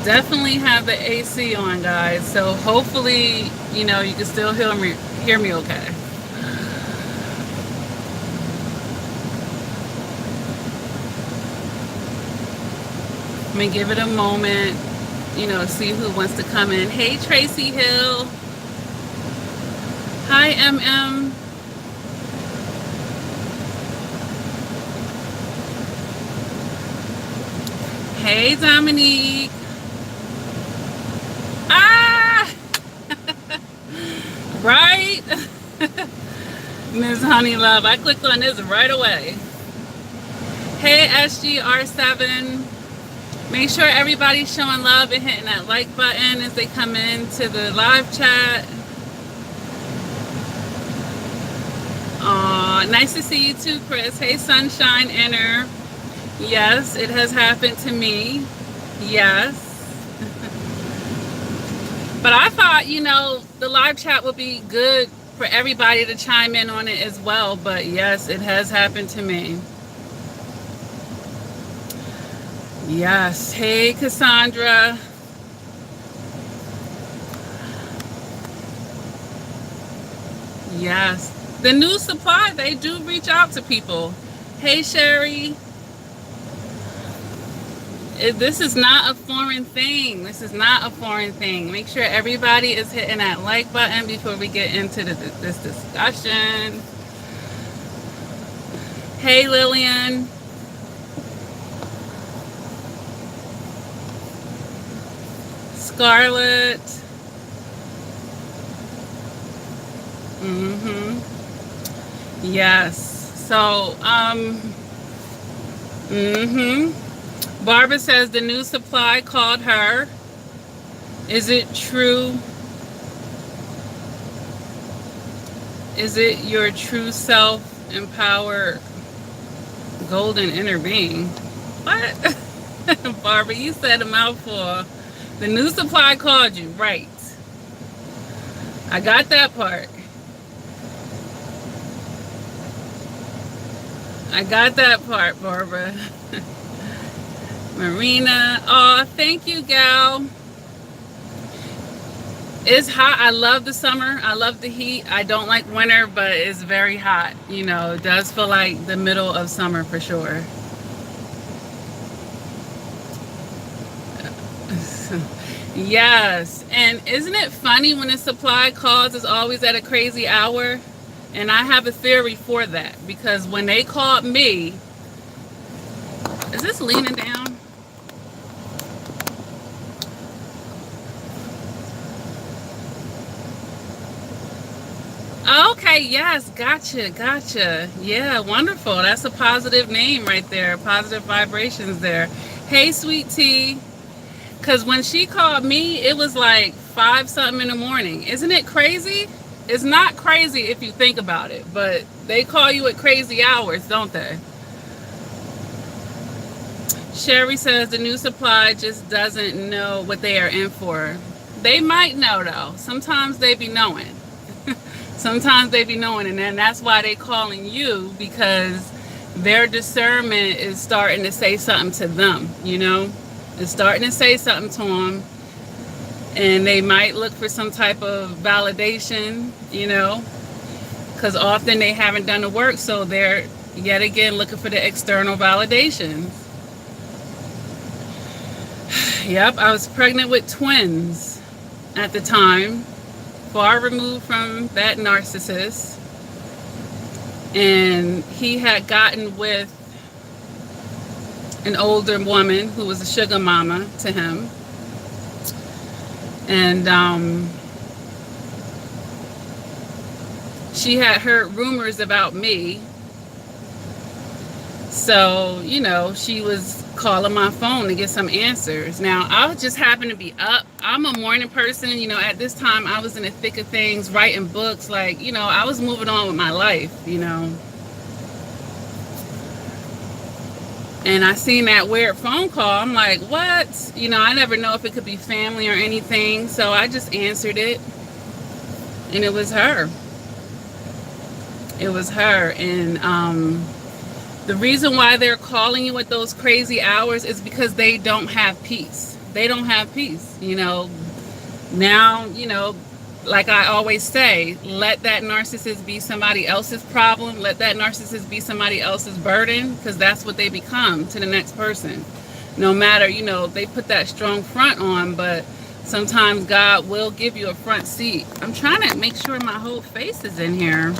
definitely have the AC on, guys. So hopefully, you know, you can still hear me okay. I'm gonna give it a moment, you know, see who wants to come in. Hey, Tracy Hill. Hi, MM. Hey, Dominique. Ah! Right? Ms. Honey Love. I clicked on this right away. Hey, SGR7. Make sure everybody's showing love and hitting that like button as they come into the live chat. Aw, nice to see you too, Chris. Hey, Sunshine Inner. Yes, it has happened to me. Yes. But I thought, you know, the live chat would be good for everybody to chime in on it as well. But yes, it has happened to me. Yes. Hey, Cassandra. Yes. The new supply, they do reach out to people. Hey, Sherry. This is not a foreign thing. This is not a foreign thing. Make sure everybody is hitting that like button before we get into this discussion. Hey, Lillian. Scarlett. Yes. So, Barbara says the new supply called her. Is it true? Is it your true self empowered golden inner being? What? Barbara, you said a mouthful. The new supply called you, right? I got that part. I got that part, Barbara. Marina, oh, thank you, gal. It's hot. I love the summer. I love the heat. I don't like winter, but it's very hot. You know, it does feel like the middle of summer for sure. Yes. And isn't it funny when the supply calls is always at a crazy hour? And I have a theory for that, because when they called me, is this leaning down? Okay, yes, gotcha. Yeah, wonderful. That's a positive name right there. Positive vibrations there. Hey, sweet tea. Because when she called me, it was like 5 something in the morning. Isn't it crazy? It's not crazy if you think about it, but they call you at crazy hours, don't they? Sherry says the new supply just doesn't know what they are in for. They might know, though. Sometimes they be knowing. Sometimes they be knowing, and then that's why they calling you, because their discernment is starting to say something to them, you know? It's starting to say something to them, and they might look for some type of validation, you know, because often they haven't done the work, so they're yet again looking for the external validation. Yep, I was pregnant with twins at the time, far removed from that narcissist, and he had gotten with an older woman who was a sugar mama to him. And she had heard rumors about me. So, you know, she was calling my phone to get some answers. Now, I just happened to be up. I'm a morning person. You know, at this time, I was in the thick of things, writing books. Like, you know, I was moving on with my life, you know. And I seen that weird phone call. I'm like, what? You know, I never know if it could be family or anything. So I just answered it. And it was her. It was her. And the reason why they're calling you at those crazy hours is because they don't have peace. they don't have peace. Now, like I always say, let that narcissist be somebody else's problem. Let that narcissist be somebody else's burden, because that's what they become to the next person. No matter, they put that strong front on, but sometimes God will give you a front seat. I'm trying to make sure my whole face is in here.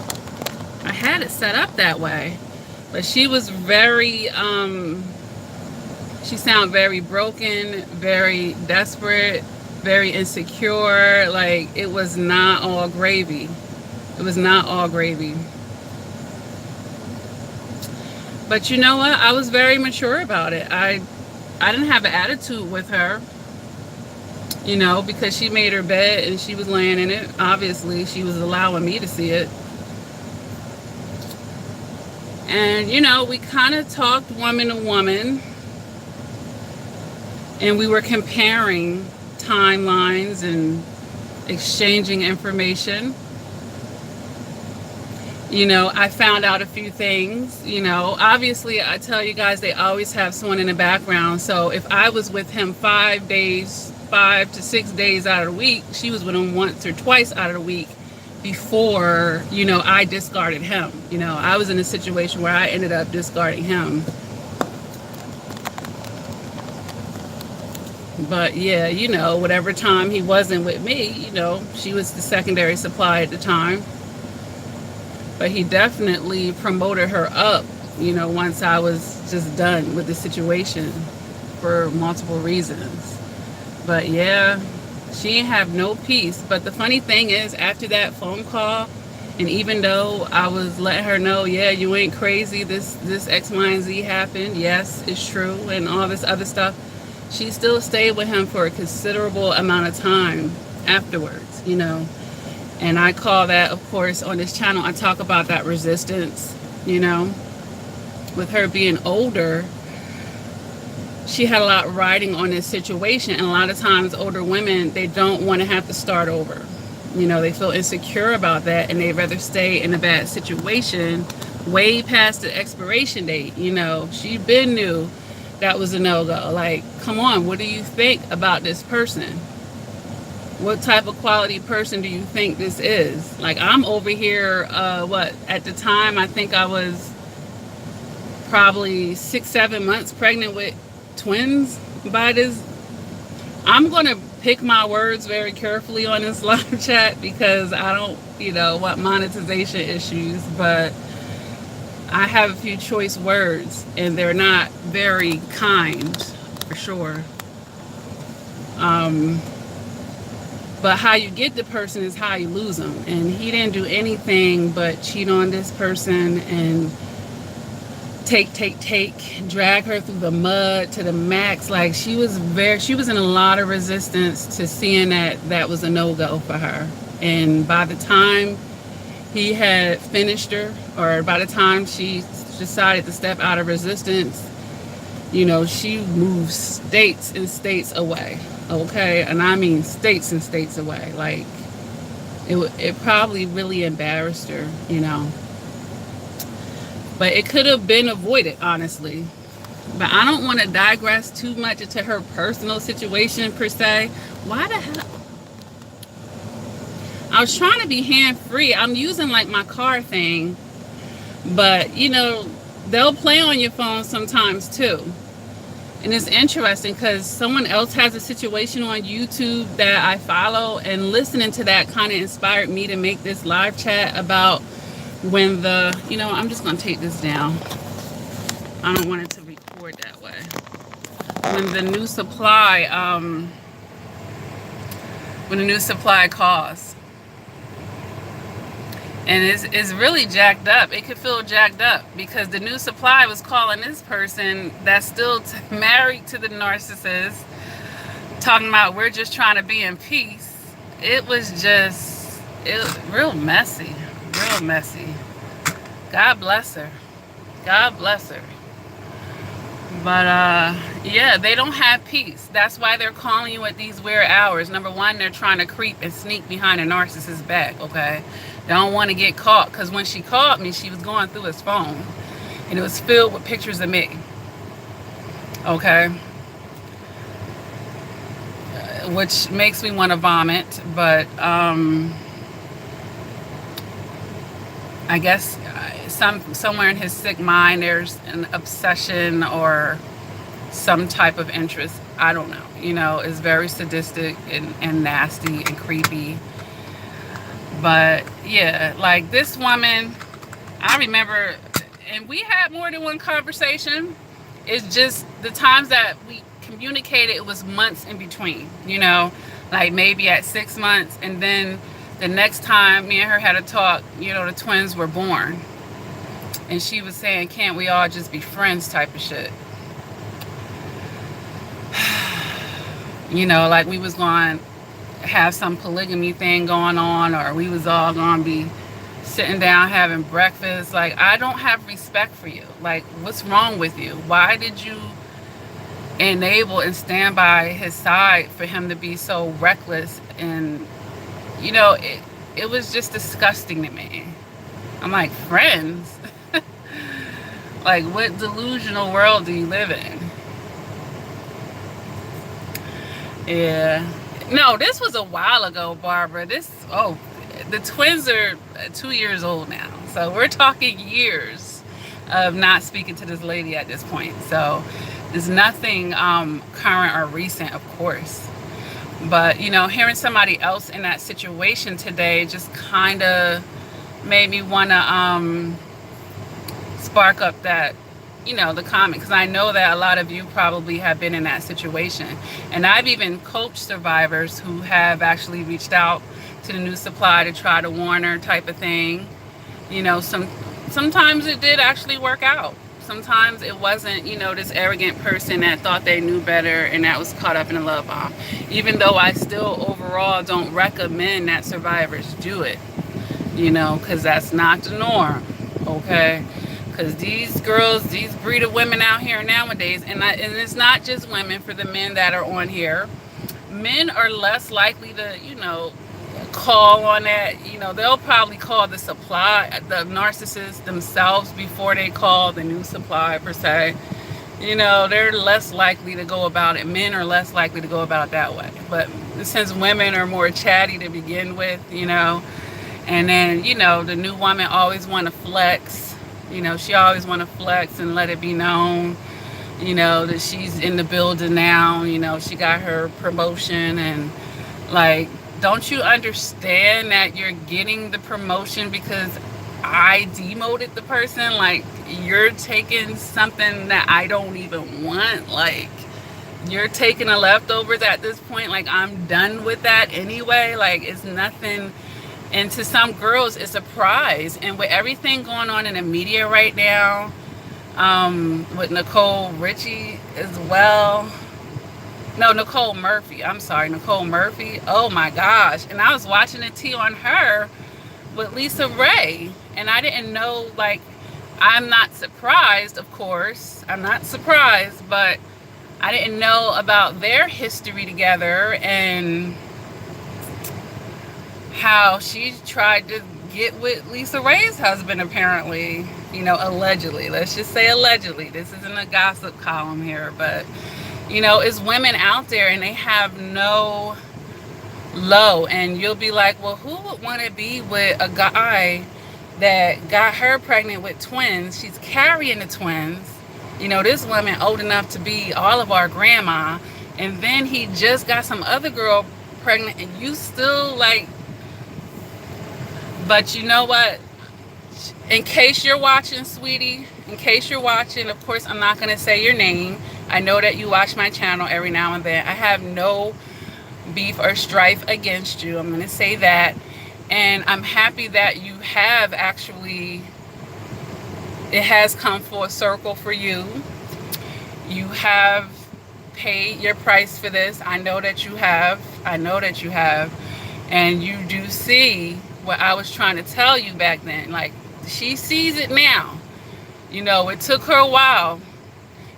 I had it set up that way. But she was very, she sounded very broken, very desperate, very insecure. Like, it was not all gravy. It was not all gravy. But you know what? I was very mature about it. I didn't have an attitude with her, because she made her bed and she was laying in it. Obviously, she was allowing me to see it. And, we kind of talked woman to woman. And we were comparing timelines and exchanging information. I found out a few things. Obviously, I tell you guys, they always have someone in the background. So if I was with him 5 to 6 days out of the week, she was with him once or twice out of the week before, I discarded him. I was in a situation where I ended up discarding him. But yeah, whatever time he wasn't with me, she was the secondary supply at the time. But he definitely promoted her up, once I was just done with the situation for multiple reasons. But yeah, she didn't have no peace. But the funny thing is, after that phone call, and even though I was letting her know, yeah, you ain't crazy, this X, Y, and Z happened, yes, it's true, and all this other stuff, she still stayed with him for a considerable amount of time afterwards, And I call that, of course, on this channel, I talk about that resistance, With her being older, she had a lot riding on this situation. And a lot of times older women, they don't want to have to start over. They feel insecure about that, and they'd rather stay in a bad situation way past the expiration date. She been knew that was a no-go. Like, come on, what do you think about this person? What type of quality person do you think this is? Like, I'm over here, at the time, I think I was probably 6-7 months pregnant with twins by this. I'm going to pick my words very carefully on this live chat, because I don't, want monetization issues, but I have a few choice words, and they're not very kind, for sure. But how you get the person is how you lose them. And he didn't do anything but cheat on this person and take, drag her through the mud to the max. Like, she was in a lot of resistance to seeing that was a no-go for her. And by the time he had finished her, or by the time she decided to step out of resistance, she moved states and states away. Okay, and I mean states and states away. Like, it probably really embarrassed her, But it could have been avoided, honestly. But I don't want to digress too much into her personal situation per se. Why the hell? I was trying to be hand-free. I'm using like my car thing, but they'll play on your phone sometimes too. And it's interesting because someone else has a situation on YouTube that I follow, and listening to that kind of inspired me to make this live chat about when I'm just going to take this down. I don't want it to record that way. When the new supply calls. And it's really jacked up. It could feel jacked up because the new supply was calling this person that's still married to the narcissist, talking about we're just trying to be in peace. It was real messy. Real messy. God bless her. God bless her. But yeah, they don't have peace. That's why they're calling you at these weird hours. Number one, they're trying to creep and sneak behind a narcissist's back, okay? They don't want to get caught, because when she called me, she was going through his phone, and it was filled with pictures of me, okay? which makes me want to vomit. But I guess somewhere in his sick mind there's an obsession or some type of interest. I don't know. It's very sadistic and nasty and creepy. But yeah, like this woman, I remember, and we had more than one conversation. It's just the times that we communicated, it was months in between, like maybe at 6 months. And then the next time me and her had a talk, the twins were born. And she was saying, can't we all just be friends type of shit? Like we was going to have some polygamy thing going on, or we was all going to be sitting down having breakfast. Like, I don't have respect for you. Like, what's wrong with you? Why did you enable and stand by his side for him to be so reckless? And it was just disgusting to me. I'm like, friends? Like, what delusional world do you live in? Yeah. No, this was a while ago, Barbara. The twins are 2 years old now. So we're talking years of not speaking to this lady at this point. So there's nothing current or recent, of course. But, hearing somebody else in that situation today just kind of made me want to spark up that, the comment, because I know that a lot of you probably have been in that situation. And I've even coached survivors who have actually reached out to the new supply to try to warn her type of thing. Sometimes it did actually work out. Sometimes it wasn't, this arrogant person that thought they knew better and that was caught up in a love bomb. Even though I still overall don't recommend that survivors do it, because that's not the norm, okay? Because these girls, these breed of women out here nowadays, and it's not just women, for the men that are on here, men are less likely to, call on that. They'll probably call the narcissist themselves before they call the new supply, per se. They're less likely to go about it. Men are less likely to go about it that way. But since women are more chatty to begin with, and then, the new woman always want to flex. She always want to flex and let it be known, that she's in the building now. She got her promotion, and like, don't you understand that you're getting the promotion because I demoted the person? Like, you're taking something that I don't even want. Like, you're taking the leftovers at this point. Like, I'm done with that anyway. Like, it's nothing. And to some girls, it's a prize. And with everything going on in the media right now, with Nicole Richie as well. No, Nicole Murphy. I'm sorry, Nicole Murphy. Oh my gosh. And I was watching the tea on her with Lisa Ray. And I didn't know, like, I'm not surprised, of course. I'm not surprised, but I didn't know about their history together and how she tried to get with Lisa Ray's husband, apparently, allegedly. Let's just say allegedly. This isn't a gossip column here, but, it's women out there and they have no low. And you'll be like, well, who would want to be with a guy that got her pregnant with twins? She's carrying the twins. This woman old enough to be all of our grandma. And then he just got some other girl pregnant, and you still like. But you know what? In case you're watching, sweetie, in case you're watching, of course, I'm not going to say your name. I know that you watch my channel every now and then. I have no beef or strife against you. I'm going to say that. And I'm happy that you have actually, it has come full circle for you. You have paid your price for this. I know that you have. I know that you have. And you do see what I was trying to tell you back then. Like, she sees it now. It took her a while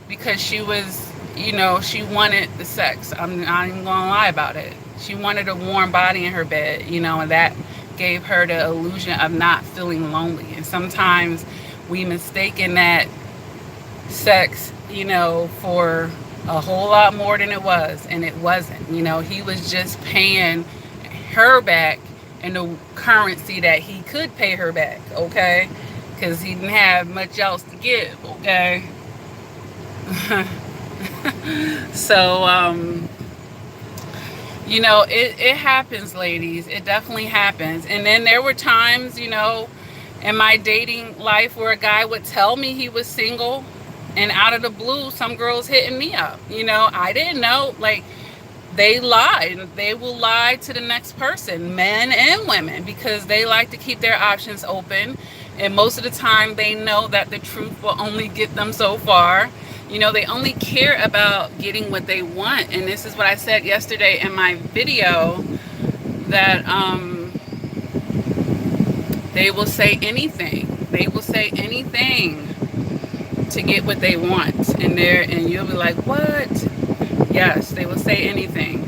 because she was, she wanted the sex. I'm not even gonna lie about it. She wanted a warm body in her bed, and that gave her the illusion of not feeling lonely. And sometimes we mistaken that sex, for a whole lot more than it was, and it wasn't. You know, he was just paying her back in the currency that he could pay her back, okay? Because he didn't have much else to give, okay? So, you know, it happens, ladies. It definitely happens. And then there were times, you know, in my dating life where a guy would tell me he was single, and out of the blue, some girls hitting me up. You know, I didn't know. Like, they lie. They will lie to the next person, men and women, because they like to keep their options open. And most of the time, they know that the truth will only get them so far. You know, they only care about getting what they want. And this is what I said yesterday in my video, that they will say anything. They will say anything to get what they want. And you'll be like, what? Yes, they will say anything.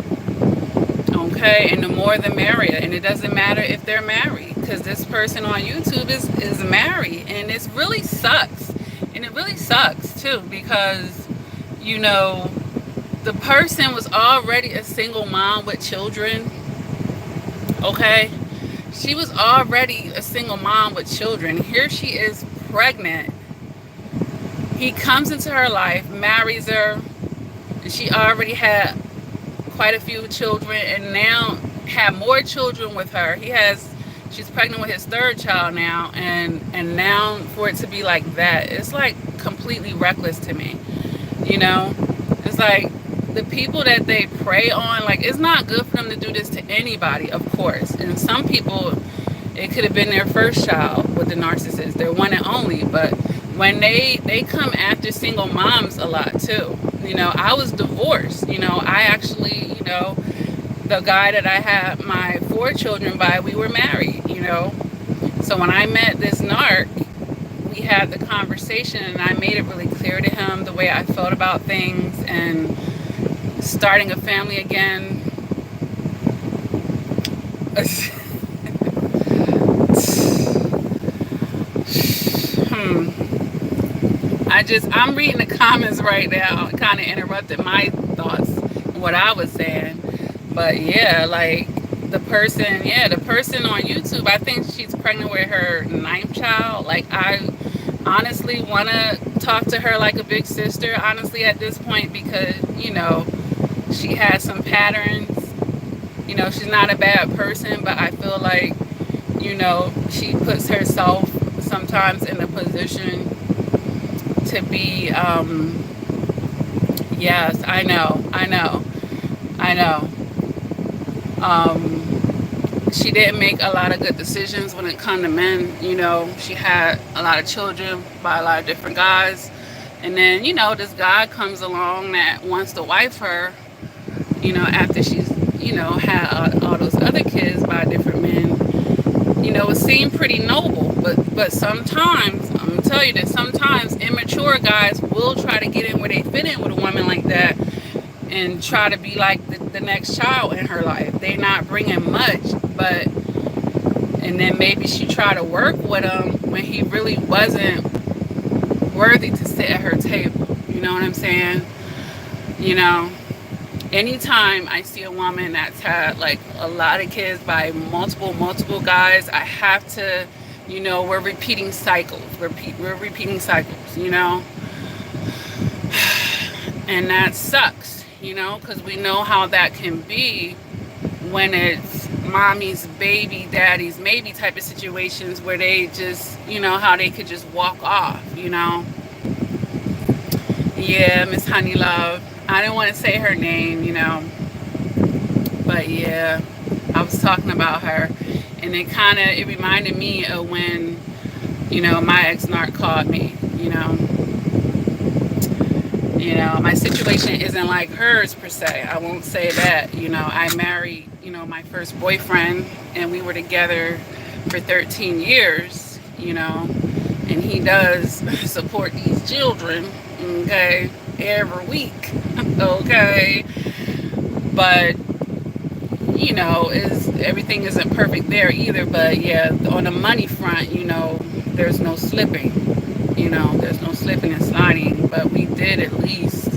Okay, and the more the merrier. And it doesn't matter if they're married, because this person on YouTube is married, and it really sucks. And it really sucks too, because, you know, the person was already a single mom with children. Okay, she was already a single mom with children. Here she is pregnant. He comes into her life, marries her, and she already had quite a few children, and now have more children with her. She's pregnant with his third child now, and now for it to be like that, it's like completely reckless to me. You know, it's like the people that they prey on, like, it's not good for them to do this to anybody, of course. And some people, it could have been their first child with the narcissist, their one and only. But when they come after single moms a lot too. You know, I was divorced. You know, I actually, you know, the guy that I had my 4 children by, we were married, you know. So when I met this narc, we had the conversation, and I made it really clear to him the way I felt about things, and starting a family again. I'm reading the comments right now. It kind of interrupted my thoughts, what I was saying. But yeah, like the person on YouTube, I think she's pregnant with her 9th child. Like, I honestly want to talk to her like a big sister, honestly, at this point, because, you know, she has some patterns. You know, she's not a bad person, but I feel like, you know, she puts herself sometimes in a position to be, yes, I know. She didn't make a lot of good decisions when it comes to men. You know, she had a lot of children by a lot of different guys. And then, you know, this guy comes along that wants to wife her, you know, after she's, you know, had all those other kids by different men. You know, it seemed pretty noble. But sometimes, I'm going to tell you that sometimes immature guys will try to get in where they fit in with a woman like that, and try to be like the next child in her life. They're not bringing much, and then maybe she tried to work with him when he really wasn't worthy to sit at her table. You know what I'm saying? You know, anytime I see a woman that's had like a lot of kids by multiple guys, I have to, you know, we're repeating cycles. We're repeating cycles, you know? And that sucks, you know, because we know how that can be when it's mommy's baby, daddy's maybe type of situations where they just, you know, how they could just walk off, you know? Yeah, Miss Honey Love. I didn't want to say her name, you know, but yeah, I was talking about her, and it reminded me of when, you know, my ex-narc called me, you know. You know, my situation isn't like hers per se. I won't say that. You know, I married, you know, my first boyfriend, and we were together for 13 years, you know, and he does support these children, okay, every week, okay, but, you know, everything isn't perfect there either. But yeah, on the money front, you know, there's no slipping. You know, there's no slipping and sliding, but we did at least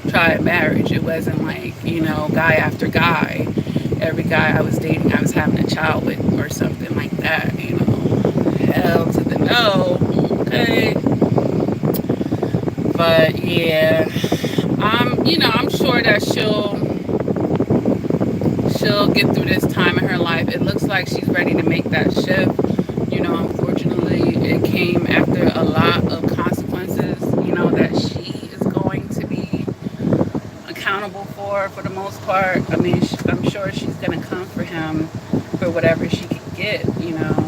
tried marriage. It wasn't like, you know, guy after guy. Every guy I was dating, I was having a child with or something like that, you know. Hell to the no. Okay. But yeah, you know, I'm sure that she'll get through this time in her life. It looks like she's ready to make that shift. You know, unfortunately, it came after a lot of consequences, you know, that she is going to be accountable for the most part. I mean, I'm sure she's going to come for him for whatever she can get, you know.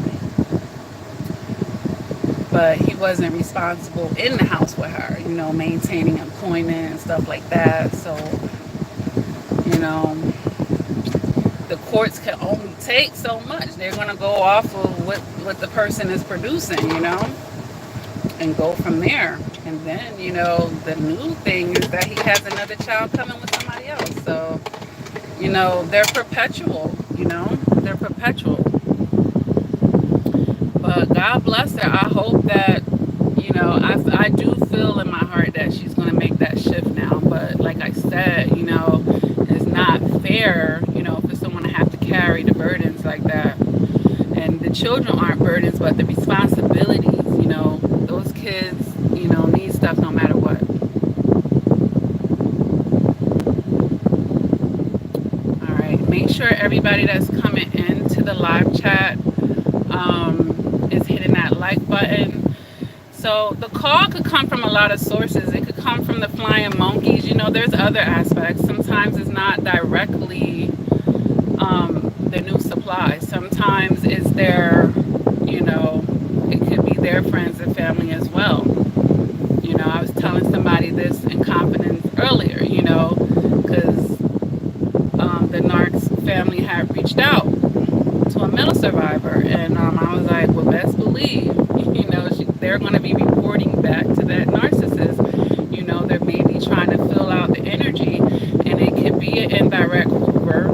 But he wasn't responsible in the house with her, you know, maintaining employment and stuff like that. So, you know, the courts can only take so much. They're going to go off of what the person is producing, you know, and go from there. And then, you know, the new thing is that he has another child coming with somebody else. So, you know, they're perpetual, you know, they're perpetual. But God bless her. I hope that, you know, I do feel in my heart that she's going to make that shift now. But like I said, you know, it's not fair, you know, for someone to have to carry the burdens like that. And the children aren't burdens, but the responsibilities, you know, those kids, you know, need stuff no matter what. All right. Make sure everybody that's coming into the live chat is hitting that like button. So the call could come from a lot of sources. It could come from the flying monkeys. You know, there's other aspects. Sometimes it's not directly the new supply. Sometimes it's their, you know, it could be their friends and family as well. You know, I was telling somebody this in confidence earlier, you know, because the Narcs family had reached out to a mental survivor, and I was like, well, best believe, you know, they're going to be reporting back to that narcissist. You know, they're maybe trying to fill out the energy, and it could be an indirect Hoover,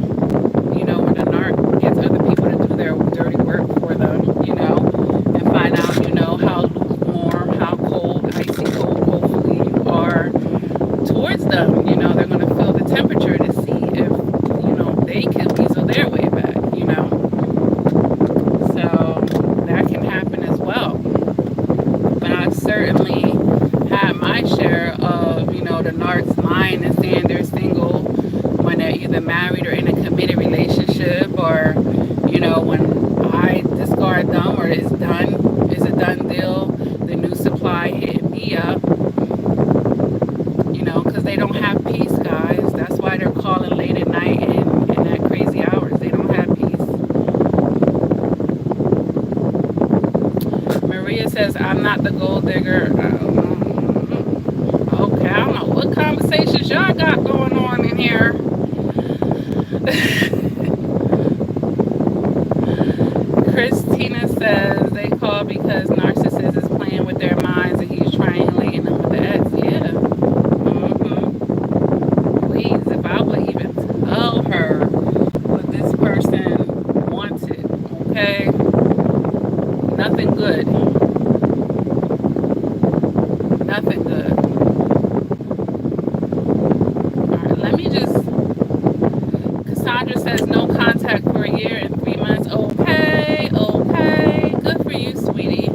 you know, when a narc gets other people to do their dirty work for them, you know, and find out, you know, how lukewarm, how cold, icy cold, hopefully you are towards them. You know, they're going to feel the temperature to see if, you know, they can weasel their way back, you know. So that can happen as well. But I've certainly had my share of, you know, the narcs lying and saying they're single when they're either married or in a committed relationship, or, you know, when I discard them or it's a done deal, the new supply hit me up, you know, because they don't have peace, guys. That's why they're calling late at night and at crazy hours. They don't have peace. Maria says, I'm not the gold digger. Okay, I don't know what conversations y'all got going on in here. Christina says they call because Narcissist is playing with their minds and he's triangulating them with the ex. Yeah. Please, if I would even tell her what this person wanted, okay? Nothing good. Nothing good. Alright, let me just... Cassandra says no contact for a year and 3 months. Okay, okay. Good for you, sweetie.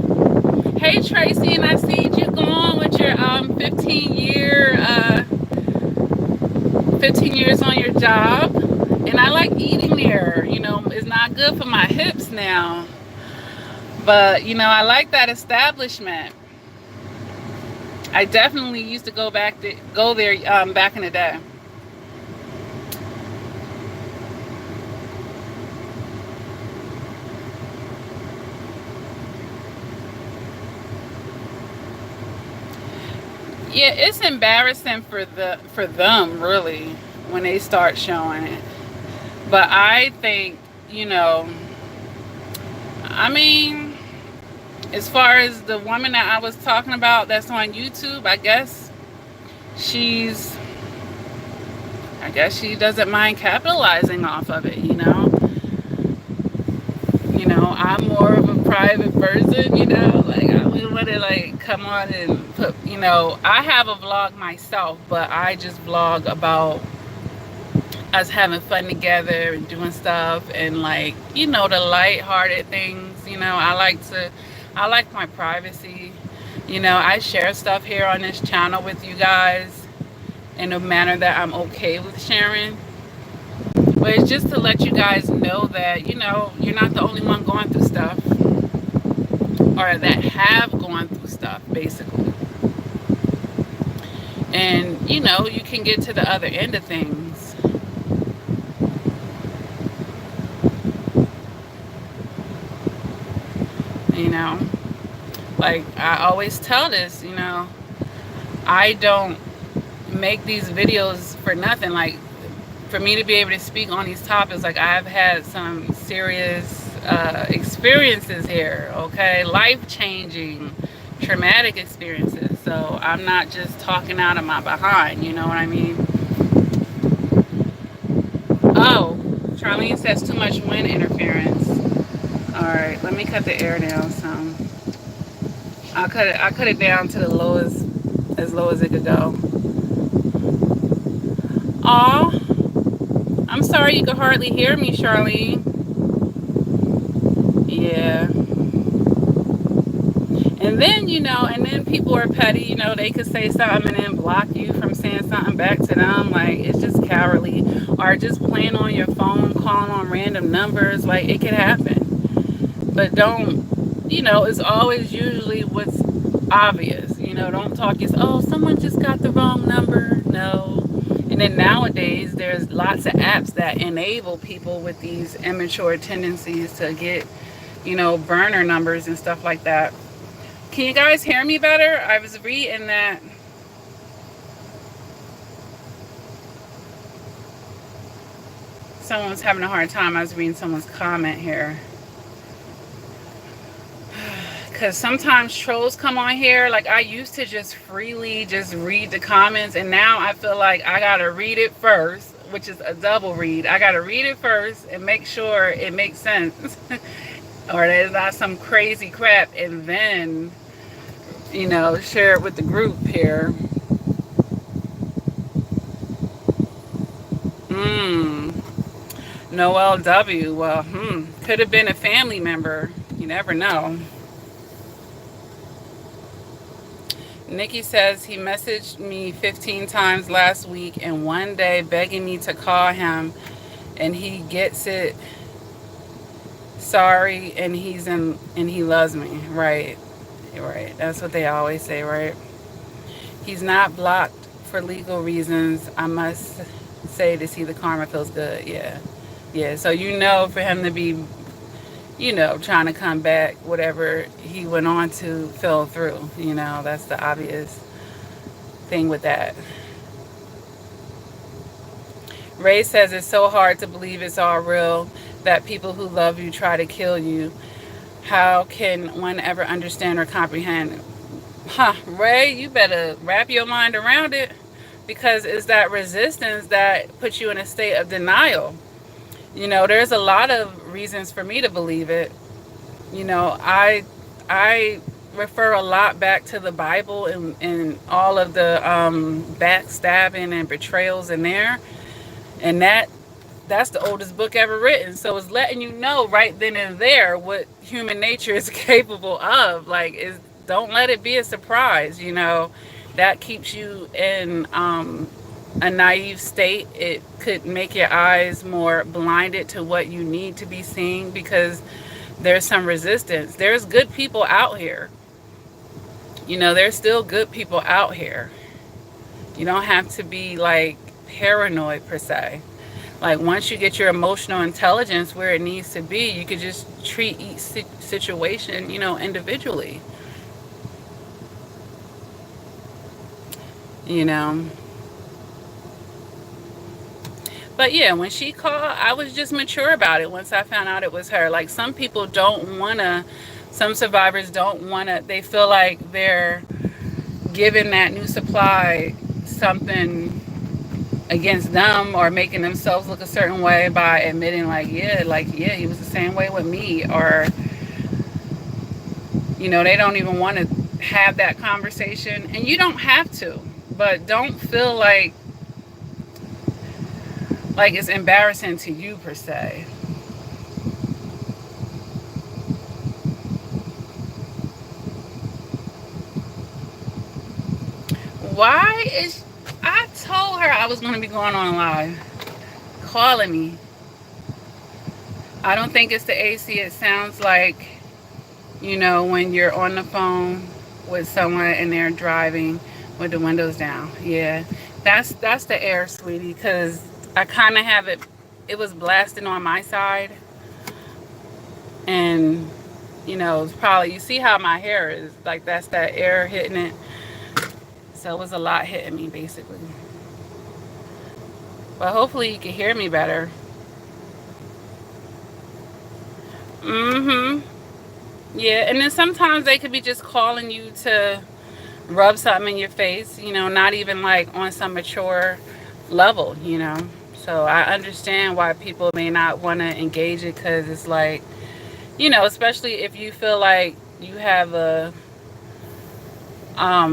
Hey, Tracy, and I see you going with your 15 years on your job. And I like eating there. You know, it's not good for my hips now. But, you know, I like that establishment. I definitely used to go there back in the day. Yeah, it's embarrassing for them, really, when they start showing it. But I think, you know, I mean, as far as the woman that I was talking about that's on YouTube, I guess she doesn't mind capitalizing off of it, you know. I'm more of a private person, you know, like I wouldn't want to like come on and put, you know, I have a vlog myself, but I just vlog about us having fun together and doing stuff, and like, you know, the light-hearted things. You know, I like my privacy. You know, I share stuff here on this channel with you guys in a manner that I'm okay with sharing. But it's just to let you guys know that, you know, you're not the only one going through stuff, or that have gone through stuff, basically. And, you know, you can get to the other end of things. You know, like I always tell this, you know, I don't make these videos for nothing. Like, for me to be able to speak on these topics, like, I've had some serious experiences here, okay? Life-changing, traumatic experiences. So I'm not just talking out of my behind, you know what I mean? Oh, Charlene says too much wind interference. All right, let me cut the air down some. I cut it down to the lowest, as low as it could go. Aw, I'm sorry you could hardly hear me, Charlene. Yeah. And then, you know, and then people are petty, you know, they could say something and then block you from saying something back to them. Like, it's just cowardly. Or just playing on your phone, calling on random numbers. Like, it could happen. But don't, you know, it's always usually what's obvious. You know, don't talk yourself, oh, someone just got the wrong number. No. And then nowadays, there's lots of apps that enable people with these immature tendencies to get, you know, burner numbers and stuff like that. Can you guys hear me better? I was reading that someone's having a hard time. I was reading someone's comment here. Because sometimes trolls come on here. Like, I used to just freely just read the comments, and now I feel like I gotta read it first, which is a double read. I gotta read it first and make sure it makes sense. Or there's not some crazy crap, and then, you know, share it with the group here. Noel W. Well, could have been a family member. You never know. Nikki says he messaged me 15 times last week and one day begging me to call him, and he gets it. Sorry, and he loves me. Right. Right. That's what they always say, right? He's not blocked for legal reasons. I must say to see the karma feels good. Yeah. Yeah. So, you know, for him to be, you know, trying to come back, whatever he went on to fell through. You know, that's the obvious thing with that. Ray says it's so hard to believe it's all real, that people who love you try to kill you. How can one ever understand or comprehend? Ray, you better wrap your mind around it, because it's that resistance that puts you in a state of denial. You know, there's a lot of reasons for me to believe it. You know, I refer a lot back to the Bible and all of the backstabbing and betrayals in there. And that's the oldest book ever written. So it's letting you know right then and there what human nature is capable of. Like, don't let it be a surprise, you know. That keeps you in a naive state. It could make your eyes more blinded to what you need to be seeing, because there's some resistance. There's good people out here. You know, there's still good people out here. You don't have to be like paranoid per se. Like, once you get your emotional intelligence where it needs to be, you could just treat each situation, you know, individually. You know. But yeah, when she called, I was just mature about it once I found out it was her. Like, some people don't want to, some survivors don't want to, they feel like they're giving that new supply something against them, or making themselves look a certain way by admitting like, yeah, he was the same way with me. Or, you know, they don't even want to have that conversation. And you don't have to, but don't feel like it's embarrassing to you per se. Why is I told her I was going to be going on live, calling me. I don't think it's the AC. It sounds like, when you're on the phone with someone and they're driving with the windows down. Yeah, that's the air, sweetie, because I kind of have it. It was blasting on my side, and it's probably, you see how my hair is, like that's that air hitting it. So it was a lot hitting me basically. But hopefully you can hear me better. Yeah, and then sometimes they could be just calling you to rub something in your face, not even like on some mature level. So I understand why people may not want to engage it, because it's like, especially if you feel like you have a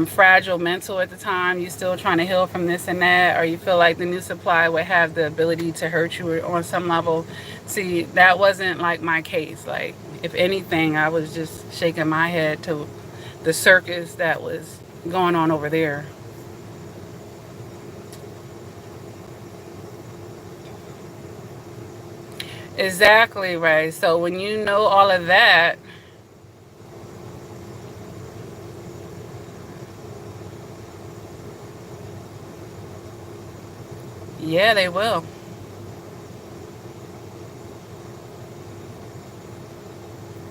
fragile mental at the time, you're still trying to heal from this and that, or you feel like the new supply would have the ability to hurt you on some level. See, that wasn't like my case. Like, if anything, I was just shaking my head to the circus that was going on over there. Exactly, right. So when you know all of that, yeah, they will.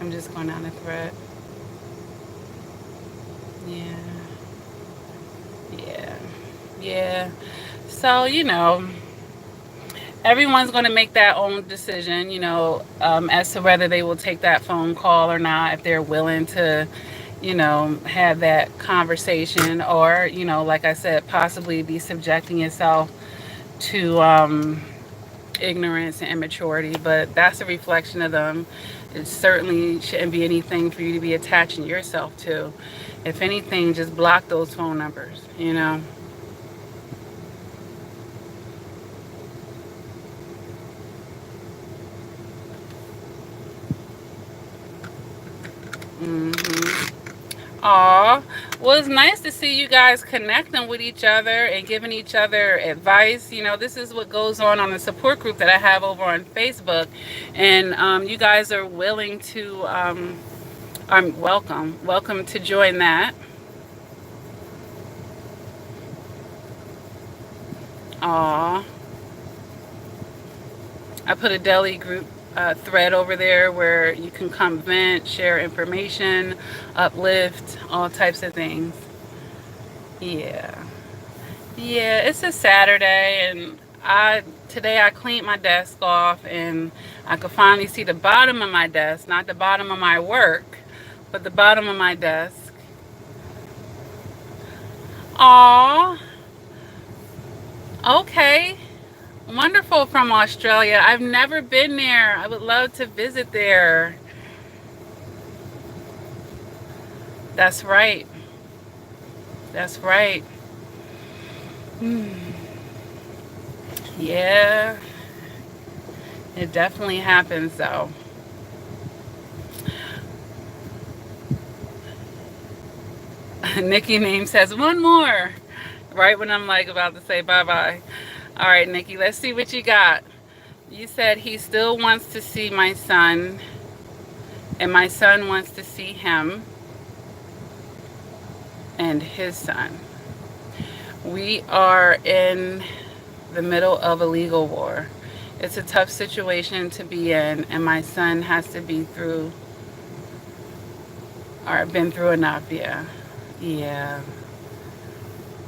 I'm just going down the thread. Yeah. Yeah. Yeah. So, everyone's going to make their own decision, as to whether they will take that phone call or not, if they're willing to, have that conversation, or, like I said, possibly be subjecting yourself to ignorance and immaturity. But that's a reflection of them. It certainly shouldn't be anything for you to be attaching yourself to. If anything, just block those phone numbers. Aw, well, it's nice to see you guys connecting with each other and giving each other advice. This is what goes on the support group that I have over on Facebook. And you guys are willing to, I'm welcome to join that. Aw, I put a deli group thread over there where you can come vent, share information, uplift, all types of things. Yeah. Yeah, it's a Saturday, and today I cleaned my desk off, and I could finally see the bottom of my desk, not the bottom of my work, but the bottom of my desk. Aw, okay. Wonderful, from Australia. I've never been there. I would love to visit there. That's right. That's right. Yeah, it definitely happens though. Nikki name says one more. Right when I'm like about to say bye-bye. All right, Nikki, let's see what you got. You said he still wants to see my son, and my son wants to see him and his son. We are in the middle of a legal war. It's a tough situation to be in, and my son has to be through, or been through enough. Yeah. Yeah.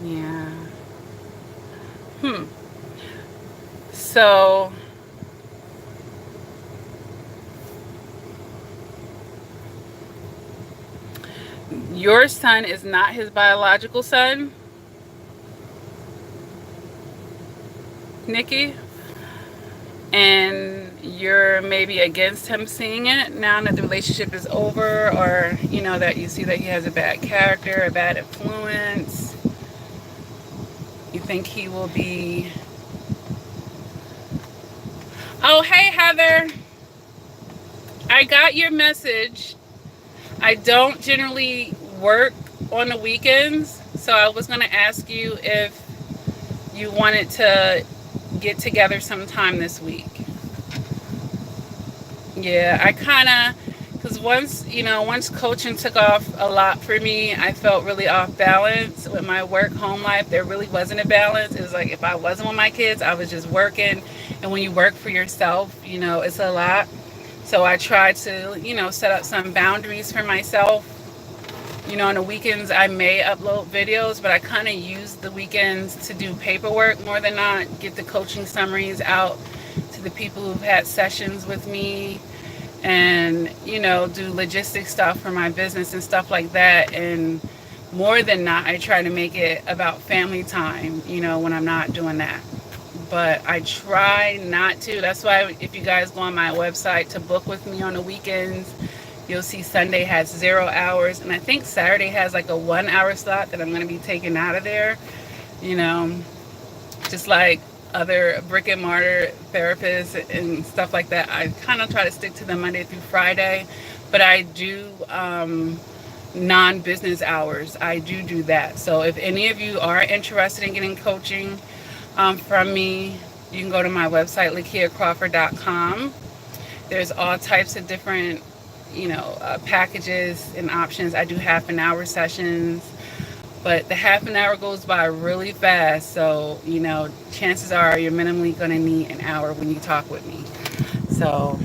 Yeah. So your son is not his biological son, Nikki, and you're maybe against him seeing it now that the relationship is over, or you know that you see that he has a bad character, a bad influence. You think he will be... Oh, hey Heather, I got your message. I don't generally work on the weekends, so I was going to ask you if you wanted to get together sometime this week. Yeah, I kind of, because once coaching took off a lot for me, I felt really off balance with my work home life. There really wasn't a balance. It was like if I wasn't with my kids, I was just working. And when you work for yourself, it's a lot. So I tried to, set up some boundaries for myself. On the weekends, I may upload videos, but I kind of use the weekends to do paperwork more than not, get the coaching summaries out to the people who've had sessions with me, and, do logistic stuff for my business and stuff like that. And more than not, I try to make it about family time, when I'm not doing that. But I try not to. That's why if you guys go on my website to book with me on the weekends, you'll see Sunday has 0 hours, and I think Saturday has like a 1 hour slot that I'm going to be taking out of there. Just like other brick and mortar therapists and stuff like that. I kind of try to stick to the Monday through Friday, but I do non-business hours. I do that. So if any of you are interested in getting coaching from me, you can go to my website, lakiacrawford.com. There's all types of different packages and options. I do half-an-hour sessions, but the half an hour goes by really fast. So, chances are you're minimally going to need an hour when you talk with me. So,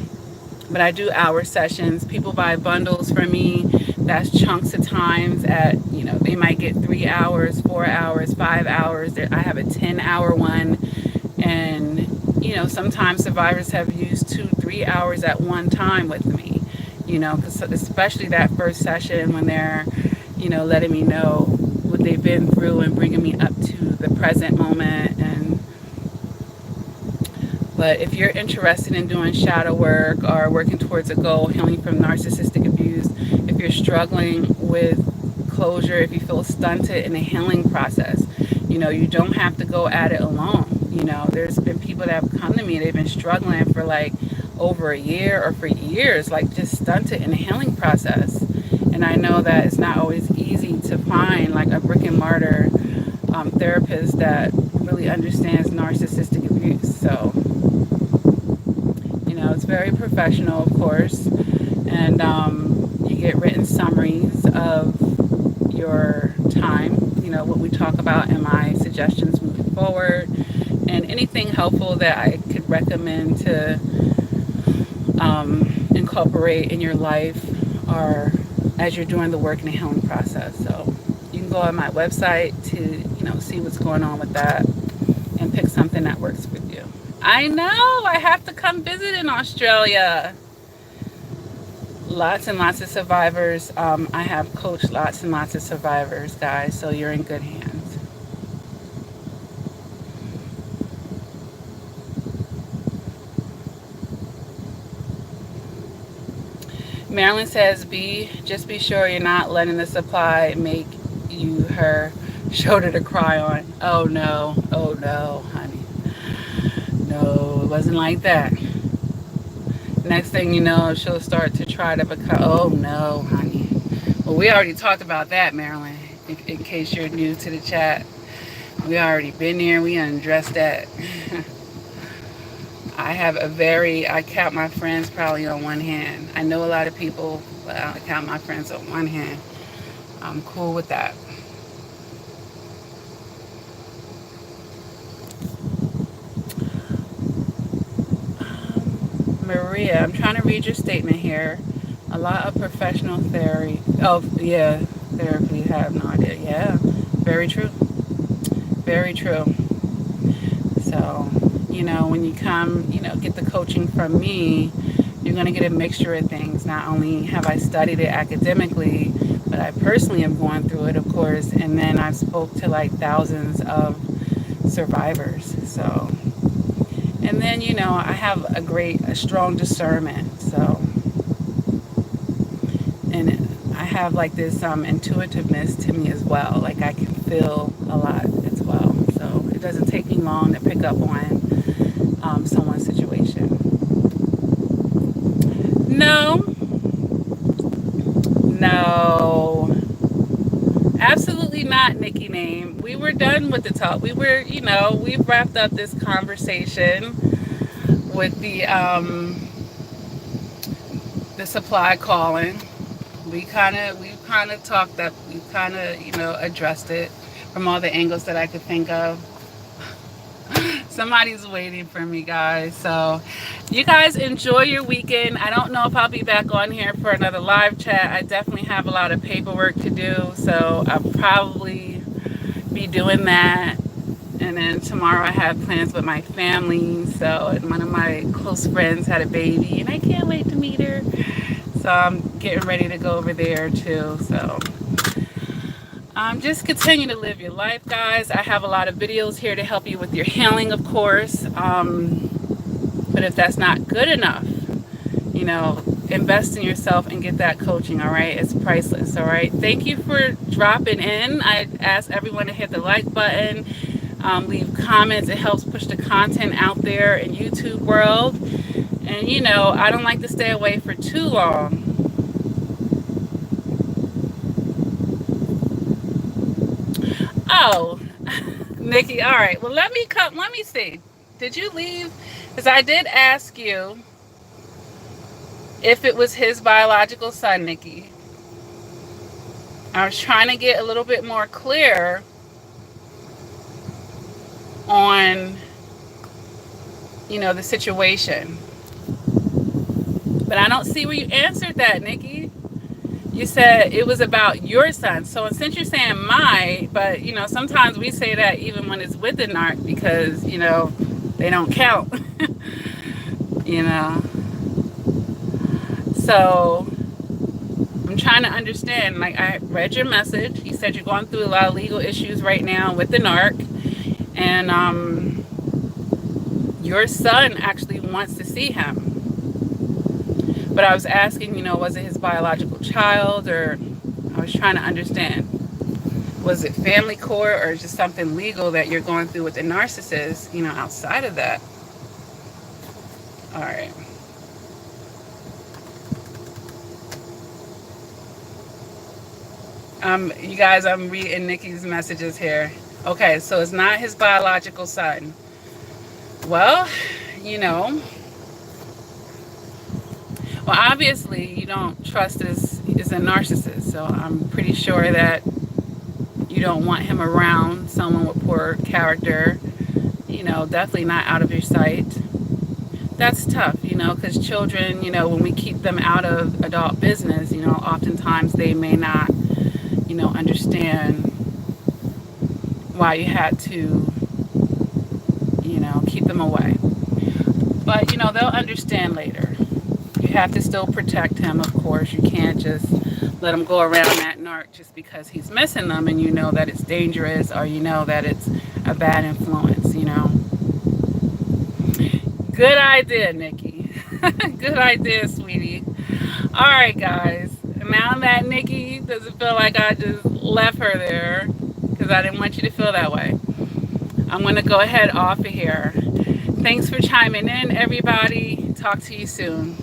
but I do hour sessions. People buy bundles from me. That's chunks of times at, they might get 3 hours, 4 hours, 5 hours. I have a 10-hour one. And, sometimes survivors have used 2-3 hours at one time with me. Because especially that first session when they're, letting me know what they've been through and bringing me up to the present moment. But if you're interested in doing shadow work or working towards a goal, healing from narcissistic abuse, if you're struggling with closure, if you feel stunted in the healing process, you don't have to go at it alone. There's been people that have come to me, they've been struggling for like over a year or for years, like just stunted in the healing process. And I know that it's not always easy to find like a brick and mortar therapist that really understands narcissistic abuse. So, it's very professional, of course. And you get written summaries of your time, what we talk about and my suggestions moving forward, and anything helpful that I could recommend to incorporate in your life or as you're doing the work in the healing process. So you can go on my website to see what's going on with that and pick something that works with you. I know, I have to come visit in Australia. Lots and lots of survivors. I have coached lots and lots of survivors, guys, so you're in good hands. Marilyn says, just be sure you're not letting the supply make you her shoulder to cry on. Oh no, honey. No, it wasn't like that. Next thing you know, she'll start to try to become, oh no, honey. Well, we already talked about that, Marilyn, in case you're new to the chat. We already been there, we undressed that. I count my friends probably on one hand. I know a lot of people, but I count my friends on one hand. I'm cool with that. Maria, I'm trying to read your statement here. A lot of professional therapy. Oh, yeah, therapy. I have no idea. Yeah, very true. Very true. So, when you come, get the coaching from me, you're going to get a mixture of things. Not only have I studied it academically, but I personally have gone through it, of course, and then I've spoke to like thousands of survivors. So, And then, you know, I have a strong discernment. So, and I have like this intuitiveness to me as well. Like I can feel a lot as well. So it doesn't take me long to pick up on someone's situation. No, no, absolutely not, Nikki Name. We were done with the talk. We were, you know, we've wrapped up this conversation with the supply calling. We kind of talked that, we kind of, you know, addressed it from all the angles that I could think of. Somebody's waiting for me, guys. So you guys enjoy your weekend. I don't know if I'll be back on here for another live chat. I definitely have a lot of paperwork to do, so I'll probably be doing that. And then tomorrow I have plans with my family. So, and one of my close friends had a baby, and I can't wait to meet her. So I'm getting ready to go over there too. So just continue to live your life, guys. I have a lot of videos here to help you with your healing, of course. But if that's not good enough, you know, invest in yourself and get that coaching, all right? It's priceless, all right? Thank you for dropping in. I ask everyone to hit the like button, leave comments. It helps push the content out there in YouTube world. And, you know, I don't like to stay away for too long. Oh, Nikki, all right. Well, let me see. Did you leave? Because I did ask you if it was his biological son, Nikki. I was trying to get a little bit more clear on, you know, the situation. But I don't see where you answered that, Nikki. You said it was about your son. So since you're saying my, but, you know, sometimes we say that even when it's with the narc because, you know, they don't count. You know. So I'm trying to understand. Like, I read your message. You said you're going through a lot of legal issues right now with the narc. And your son actually wants to see him. But I was asking, you know, was it his biological child, or I was trying to understand. Was it family court or just something legal that you're going through with the narcissist, you know, outside of that? All right. You guys, I'm reading Nikki's messages here. Okay, so it's not his biological son. Well, you know, well, obviously you don't trust this is a narcissist, so I'm pretty sure that you don't want him around someone with poor character, you know, definitely not out of your sight. That's tough, you know, because children, you know, when we keep them out of adult business, you know, oftentimes they may not, you know, understand why you had to, you know, keep them away. But, you know, they'll understand later. You have to still protect him, of course. You can't just let him go around that narc just because he's missing them and you know that it's dangerous or you know that it's a bad influence, you know. Good idea, Nikki. Good idea, sweetie. All right, guys. Now that Nikki doesn't feel like I just left her there because I didn't want you to feel that way, I'm going to go ahead off of here. Thanks for chiming in, everybody. Talk to you soon.